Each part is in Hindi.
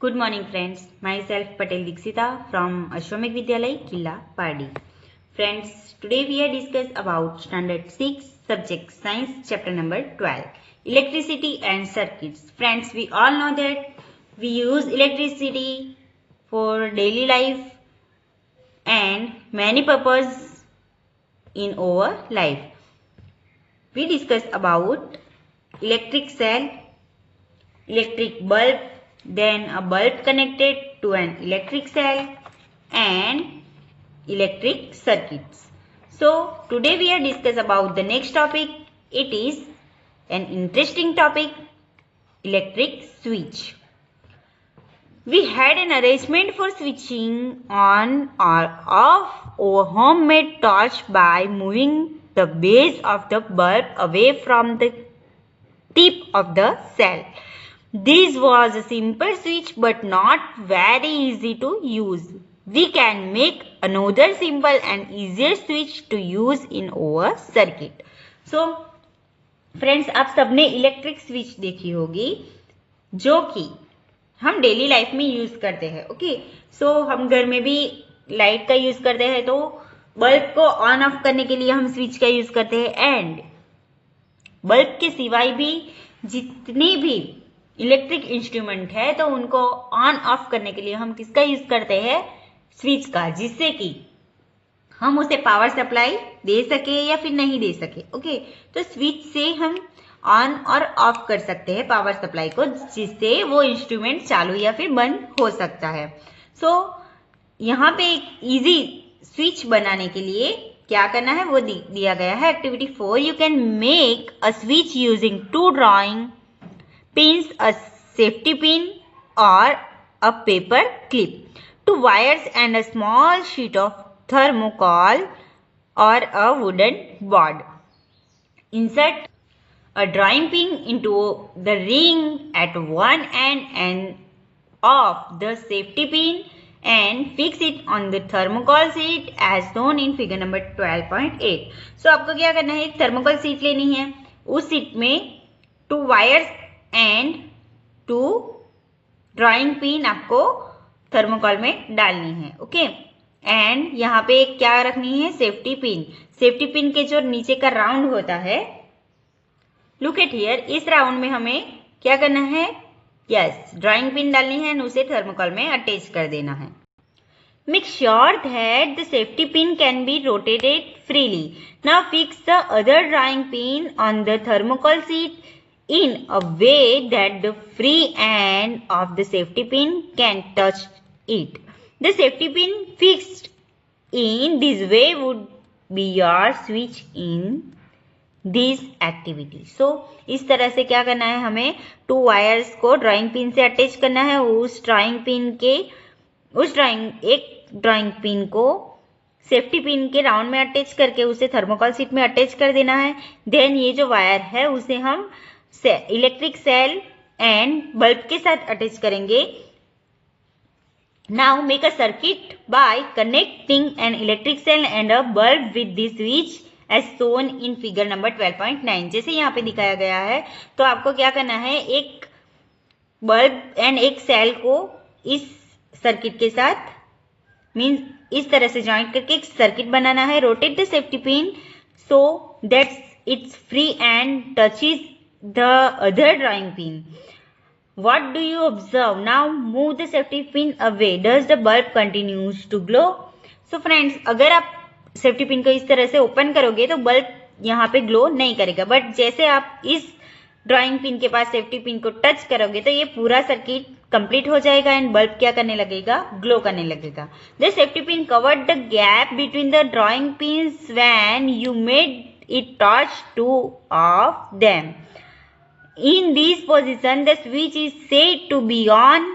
Good morning friends, myself Patel Dikshita from Ashwamekh Vidyalay, Killa, Pardi. Friends, today we are discuss about standard 6 subject science chapter number 12, electricity and circuits. Friends, we all know that we use electricity for daily life and many purpose in our life. We discuss about electric cell, electric bulb, then a bulb connected to an electric cell and electric circuits. So today we are discuss about the next topic. It is an interesting topic, electric switch. We had an arrangement for switching on or off our homemade torch by moving the base of the bulb away from the tip of the cell. This was a simple switch but not very easy to use. We can make another simple and easier switch to use in our circuit. So friends, आप सबने इलेक्ट्रिक स्विच देखी होगी जो कि हम डेली लाइफ में यूज करते हैं. ओके, सो हम घर में भी लाइट का यूज करते हैं तो बल्ब को ऑन ऑफ करने के लिए हम स्विच का यूज करते हैं. एंड बल्ब के सिवाय भी जितनी भी इलेक्ट्रिक इंस्ट्रूमेंट है तो उनको ऑन ऑफ करने के लिए हम किसका यूज करते हैं? स्विच का, जिससे कि हम उसे पावर सप्लाई दे सके या फिर नहीं दे सके. ओके, तो स्विच से हम ऑन और ऑफ कर सकते हैं पावर सप्लाई को, जिससे वो इंस्ट्रूमेंट चालू या फिर बंद हो सकता है. सो यहाँ पे एक इजी स्विच बनाने के लिए क्या करना है वो दिया गया है. Activity 4, you can make a switch using 2 drawing pins, a safety pin or a paper clip, 2 wires and a small sheet of thermocol or a wooden board. Insert a drawing pin into the ring at one end and of the safety pin and fix it on the thermocol sheet as shown in figure number 12.8. So आपको क्या करना है, एक थर्मोकॉल सीट लेनी है. उस सीट में 2 वायर्स एंड 2 ड्राइंग पिन आपको थर्मोकॉल में डालनी है. ओके, एंड यहाँ पे क्या रखनी है? Safety pin. सेफ्टी पिन के जो नीचे का राउंड होता है, लुक एट हियर, इस राउंड में हमें क्या करना है? यस, ड्राइंग पिन डालनी है और उसे थर्मोकॉल में अटैच कर देना है. Make sure that the safety pin can be rotated freely. Now fix the other drawing pin on the thermocol sheet in a way that the free end of the safety pin can touch it. The safety pin fixed in this way would be your switch in this activity. So इस तरह से क्या करना है, हमें 2 वायर्स को ड्राइंग पिन से अटैच करना है. एक ड्राइंग पिन को सेफ्टी पिन के राउंड में अटैच करके उसे थर्मोकॉल शीट में अटैच कर देना है. देन ये जो वायर है उसे हम इलेक्ट्रिक सेल एंड बल्ब के साथ अटैच करेंगे. Now make a circuit by connecting an electric cell and a bulb with this switch as shown in figure number 12.9. जैसे यहाँ पे दिखाया गया है, तो आपको क्या करना है, एक बल्ब एंड एक सेल को इस सर्किट के साथ मीन्स इस तरह से ज्वाइंट करके एक सर्किट बनाना है. Rotate the safety pin so that it's free and touches the other drawing pin. What do you observe? Now move the safety pin away. Does the bulb continues to glow? So friends, अगर आप सेफ्टी पिन को इस तरह से ओपन करोगे तो बल्ब यहाँ पे ग्लो नहीं करेगा. बट जैसे आप इस ड्राइंग पिन के पास सेफ्टी पिन को टच करोगे तो ये पूरा सर्किट कंप्लीट हो जाएगा एंड बल्ब क्या करने लगेगा? ग्लो करने लगेगा. The safety pin covered the gap between the drawing pins when you made it touch 2 of them. In this position, the switch is said to be on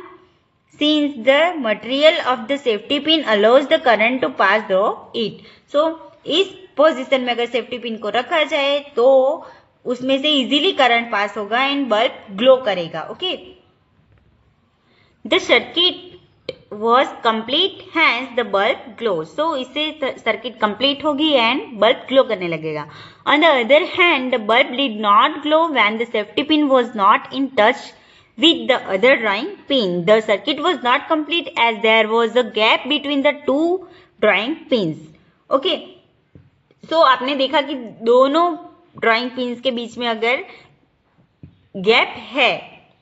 since the material of the safety pin allows the current to pass through it. So, इस पोजीशन में अगर सेफ्टी पिन को रखा जाए तो उसमें से इजीली करंट पास होगा एंड बल्ब ग्लो करेगा. Okay, the circuit was complete, hence the bulb glows. So इससे सर्किट कंप्लीट होगी एंड बल्ब ग्लो करने लगेगा. On the other hand, the bulb did not glow when the safety pin was not in touch with the other drawing pin. The circuit was not complete as there was a gap between the two drawing pins. Okay, so आपने देखा कि दोनों ड्राइंग पिन्स के बीच में अगर गैप है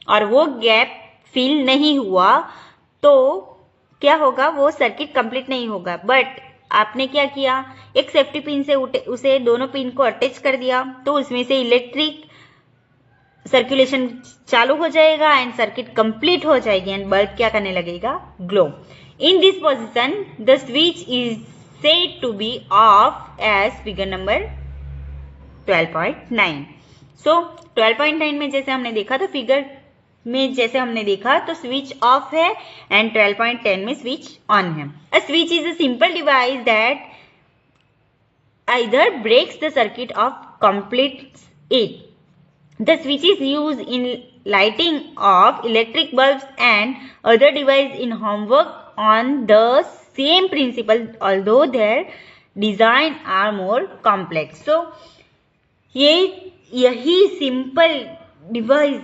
और वो गैप फिल नहीं हुआ तो क्या होगा, वो सर्किट कंप्लीट नहीं होगा. बट आपने क्या किया, एक सेफ्टी पिन से उसे दोनों पिन को अटैच कर दिया तो उसमें से इलेक्ट्रिक सर्कुलेशन चालू हो जाएगा एंड सर्किट कंप्लीट हो जाएगी एंड बल्ब क्या करने लगेगा, glow. In this position the switch is said to be off as figure number 12.9. So 12.9 में जैसे हमने देखा तो फिगर में जैसे हमने देखा तो स्विच ऑफ है एंड 12.10 में स्विच ऑन है. A switch is a simple device that either breaks the circuit off completes it. The switch is used in lighting of electric bulbs and other devices in homework on the same principle, although their design are more complex. So यही सिंपल डिवाइस,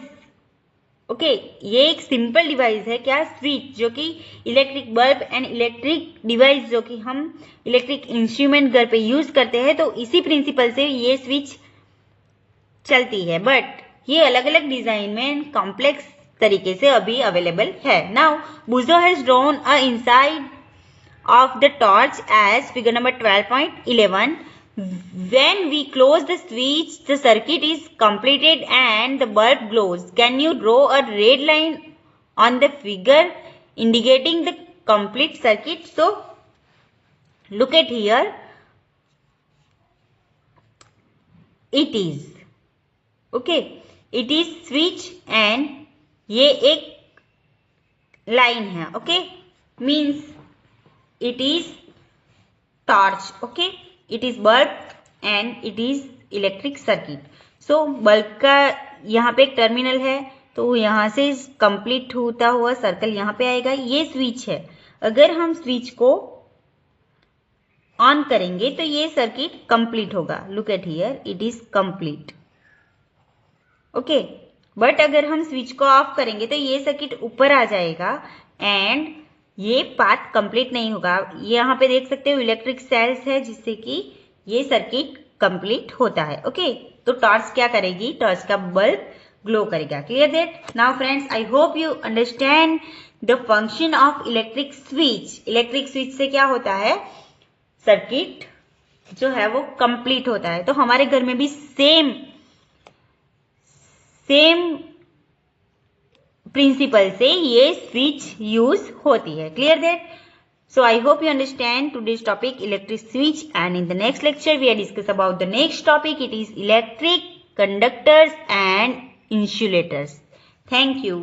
ओके, ये एक सिंपल डिवाइस है क्या, स्विच, जो कि electric bulb and electric device जो कि हम इलेक्ट्रिक इंस्ट्रूमेंट घर पे यूज करते हैं, तो इसी प्रिंसिपल से ये स्विच चलती है. बट ये अलग अलग डिजाइन में कॉम्प्लेक्स तरीके से अभी अवेलेबल है. Now bujo has drawn a inside of the torch as figure number 12.11. When we close the switch, the circuit is completed and the bulb glows. Can you draw a red line on the figure indicating the complete circuit? So, look at here. It is, okay, it is switch and ये एक लाइन है, okay, means it is torch, okay. It is bulb and it is electric circuit. So bulb का यहाँ पे एक टर्मिनल है तो यहाँ से कंप्लीट होता हुआ सर्कल यहाँ पे आएगा. ये स्विच है, अगर हम स्विच को ऑन करेंगे तो ये सर्किट कंप्लीट होगा. Look at here, it is complete, okay. But अगर हम स्विच को ऑफ करेंगे तो ये सर्किट ऊपर आ जाएगा एंड ये पाथ कंप्लीट नहीं होगा. यहाँ पे देख सकते हो इलेक्ट्रिक सेल्स है जिससे कि ये सर्किट कंप्लीट होता है, ओके. तो टॉर्च क्या करेगी, टॉर्च का बल्ब ग्लो करेगा. Clear that? Now friends, I hope you understand the function of electric switch. Electric switch से क्या होता है, सर्किट जो है वो कंप्लीट होता है. तो हमारे घर में भी सेम प्रिंसिपल से ये स्विच यूज होती है. Clear that? So I hope you understand today's topic, electric switch, and in the next lecture we are discuss about the next topic. It is electric conductors and insulators. Thank you.